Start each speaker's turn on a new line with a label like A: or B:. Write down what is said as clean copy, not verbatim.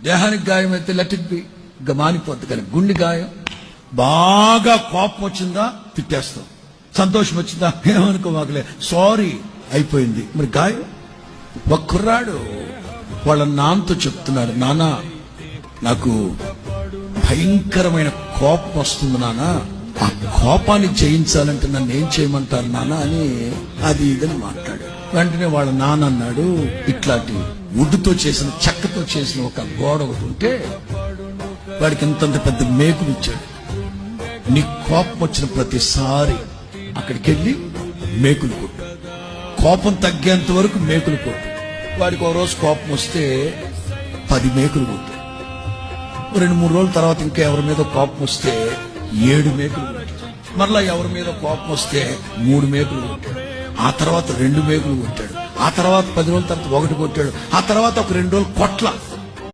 A: దేహానికి గాయం అయితే లెట్ ఇట్ బి, మానిపోద్ది. కానీ గుండె గాయం బాగా కోపం వచ్చిందా తిట్టేస్తాం, సంతోషం వచ్చిందా ఏమనుకో మాకులే సారీ అయిపోయింది. మరి గాయం. ఒక కుర్రాడు వాళ్ళ నాన్నతో చెప్తున్నాడు, నానా నాకు భయంకరమైన కోపం వస్తుంది నానా, ఆ కోపాన్ని జయించాలంటే నన్ను ఏం చేయమంటారు నాన్న అని అది ఇదని మాట్లాడాడు. వెంటనే వాళ్ళ నాన్న అన్నాడు, ఇట్లాంటి వుడ్తో చేసిన చెక్కతో చేసిన ఒక గోడ ఒకటి ఉంటే వాడికి ఇంతంత పెద్ద మేకులు ఇచ్చాడు. నీ కోపం వచ్చిన ప్రతిసారి అక్కడికి వెళ్ళి మేకులు కొట్టు, కోపం తగ్గేంత వరకు మేకులు కొట్టు. వాడికి ఒక రోజు కోపం వస్తే 10 మేకులు కొట్టాడు. 2-3 రోజుల తర్వాత ఇంకా ఎవరి మీద కోపం వస్తే 7 మేకులు కొట్టాడు. మరలా ఎవరి మీద కోపం వస్తే 3 మేకులు కొట్టాడు. ఆ తర్వాత 2 మేకులు కొట్టాడు. ఆ తర్వాత 10 రోజుల తర్వాత 1 కొట్టాడు. ఆ తర్వాత ఒక 2 రోజులు కొట్ల.